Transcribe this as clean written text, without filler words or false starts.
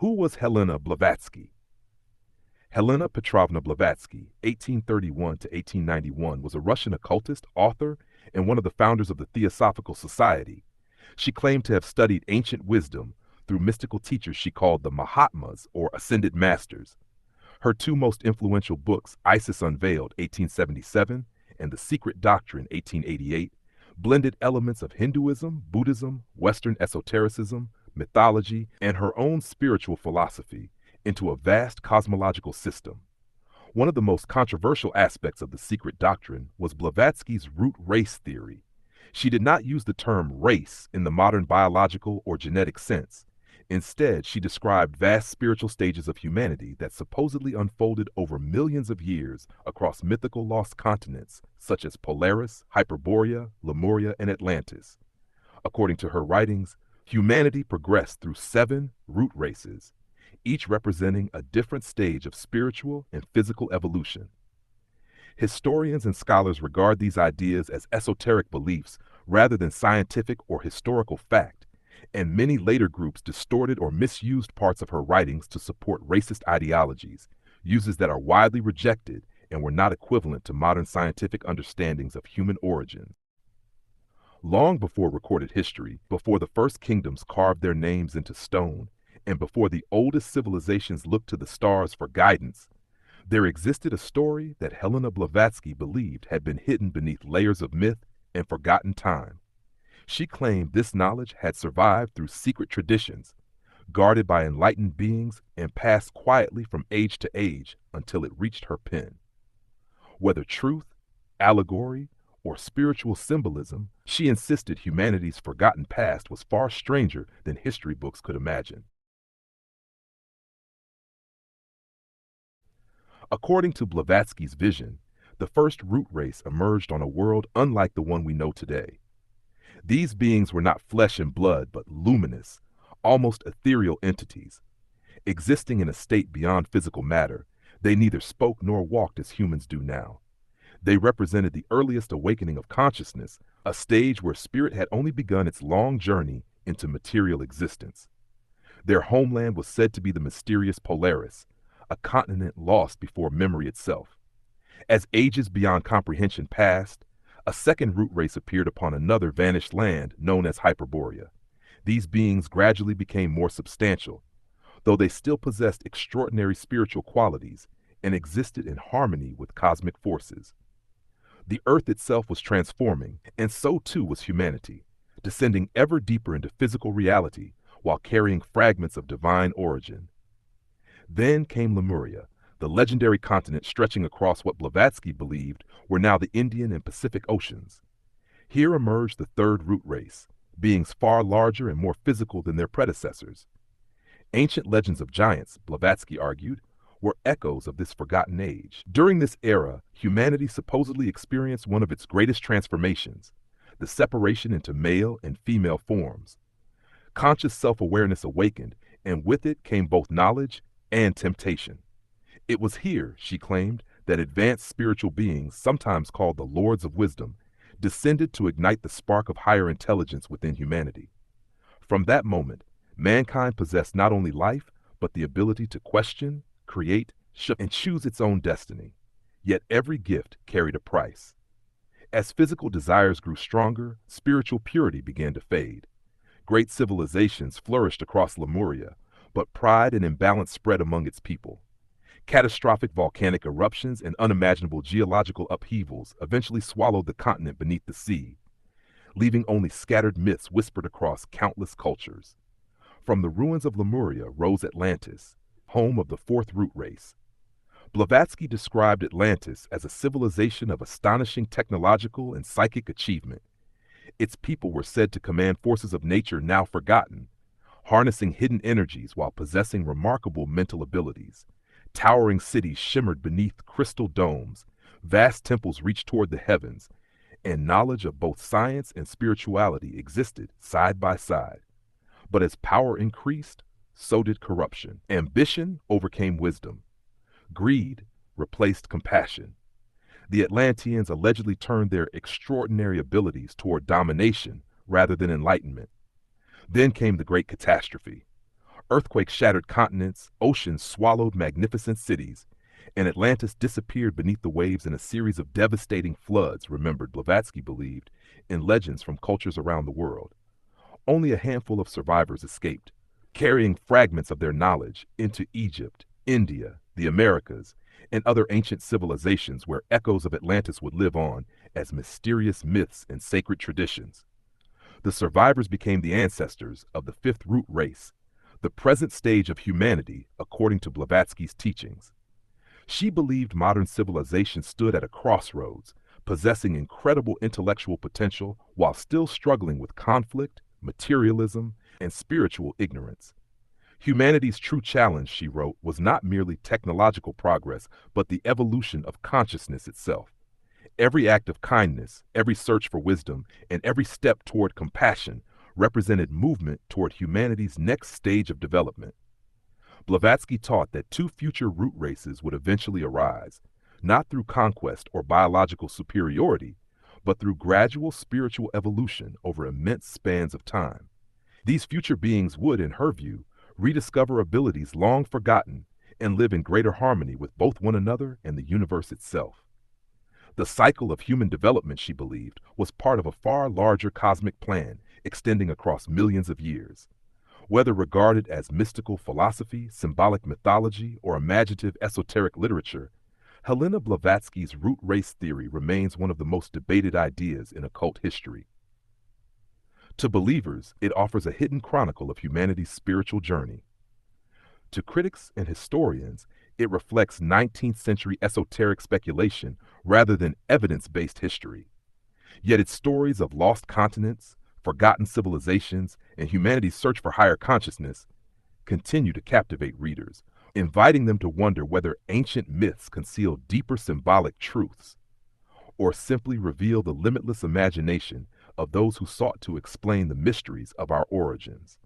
Who was Helena Blavatsky? Helena Petrovna Blavatsky, 1831 to 1891, was a Russian occultist, author, and one of the founders of the Theosophical Society. She claimed to have studied ancient wisdom through mystical teachers she called the Mahatmas, or Ascended Masters. Her two most influential books, Isis Unveiled, 1877, and The Secret Doctrine, 1888, blended elements of Hinduism, Buddhism, Western esotericism, mythology, and her own spiritual philosophy into a vast cosmological system. One of the most controversial aspects of The Secret Doctrine was Blavatsky's root race theory. She did not use the term race in the modern biological or genetic sense. Instead, she described vast spiritual stages of humanity that supposedly unfolded over millions of years across mythical lost continents such as Polaris, Hyperborea, Lemuria, and Atlantis. According to her writings, humanity progressed through 7 root races, each representing a different stage of spiritual and physical evolution. Historians and scholars regard these ideas as esoteric beliefs rather than scientific or historical fact, and many later groups distorted or misused parts of her writings to support racist ideologies, uses that are widely rejected and were not equivalent to modern scientific understandings of human origins. Long before recorded history, before the first kingdoms carved their names into stone, and before the oldest civilizations looked to the stars for guidance, there existed a story that Helena Blavatsky believed had been hidden beneath layers of myth and forgotten time. She claimed this knowledge had survived through secret traditions, guarded by enlightened beings and passed quietly from age to age until it reached her pen. Whether truth, allegory, or spiritual symbolism, she insisted humanity's forgotten past was far stranger than history books could imagine. According to Blavatsky's vision, the first root race emerged on a world unlike the one we know today. These beings were not flesh and blood, but luminous, almost ethereal entities. Existing in a state beyond physical matter, they neither spoke nor walked as humans do now. They represented the earliest awakening of consciousness, a stage where spirit had only begun its long journey into material existence. Their homeland was said to be the mysterious Polaris, a continent lost before memory itself. As ages beyond comprehension passed, a second root race appeared upon another vanished land known as Hyperborea. These beings gradually became more substantial, though they still possessed extraordinary spiritual qualities and existed in harmony with cosmic forces. The earth itself was transforming, and so too was humanity, descending ever deeper into physical reality while carrying fragments of divine origin. Then came Lemuria, the legendary continent stretching across what Blavatsky believed were now the Indian and Pacific Oceans. Here emerged the third root race, beings far larger and more physical than their predecessors. Ancient legends of giants, Blavatsky argued, were echoes of this forgotten age. During this era, humanity supposedly experienced one of its greatest transformations, the separation into male and female forms. Conscious self-awareness awakened, and with it came both knowledge and temptation. It was here, she claimed, that advanced spiritual beings, sometimes called the Lords of Wisdom, descended to ignite the spark of higher intelligence within humanity. From that moment, mankind possessed not only life, but the ability to question, create, and choose its own destiny. Yet every gift carried a price. As physical desires grew stronger, spiritual purity began to fade. Great civilizations flourished across Lemuria, but pride and imbalance spread among its people. Catastrophic volcanic eruptions and unimaginable geological upheavals eventually swallowed the continent beneath the sea, leaving only scattered myths whispered across countless cultures. From the ruins of Lemuria rose Atlantis, home of the fourth root race. Blavatsky described Atlantis as a civilization of astonishing technological and psychic achievement. Its people were said to command forces of nature now forgotten, harnessing hidden energies while possessing remarkable mental abilities. Towering cities shimmered beneath crystal domes, vast temples reached toward the heavens, and knowledge of both science and spirituality existed side by side. But as power increased, so did corruption. Ambition overcame wisdom. Greed replaced compassion. The Atlanteans allegedly turned their extraordinary abilities toward domination rather than enlightenment. Then came the Great Catastrophe. Earthquakes shattered continents, oceans swallowed magnificent cities, and Atlantis disappeared beneath the waves in a series of devastating floods, remembered Blavatsky believed, in legends from cultures around the world. Only a handful of survivors escaped, carrying fragments of their knowledge into Egypt, India, the Americas, and other ancient civilizations where echoes of Atlantis would live on as mysterious myths and sacred traditions. The survivors became the ancestors of the fifth root race, the present stage of humanity according to Blavatsky's teachings. She believed modern civilization stood at a crossroads, possessing incredible intellectual potential while still struggling with conflict, materialism, and spiritual ignorance. Humanity's true challenge, she wrote, was not merely technological progress, but the evolution of consciousness itself. Every act of kindness, every search for wisdom, and every step toward compassion represented movement toward humanity's next stage of development. Blavatsky taught that two future root races would eventually arise, not through conquest or biological superiority, but through gradual spiritual evolution over immense spans of time. These future beings would, in her view, rediscover abilities long forgotten and live in greater harmony with both one another and the universe itself. The cycle of human development, she believed, was part of a far larger cosmic plan extending across millions of years. Whether regarded as mystical philosophy, symbolic mythology, or imaginative esoteric literature, Helena Blavatsky's root race theory remains one of the most debated ideas in occult history. To believers, it offers a hidden chronicle of humanity's spiritual journey. To critics and historians, it reflects 19th century esoteric speculation rather than evidence-based history. Yet its stories of lost continents, forgotten civilizations, and humanity's search for higher consciousness continue to captivate readers, inviting them to wonder whether ancient myths conceal deeper symbolic truths or simply reveal the limitless imagination of those who sought to explain the mysteries of our origins.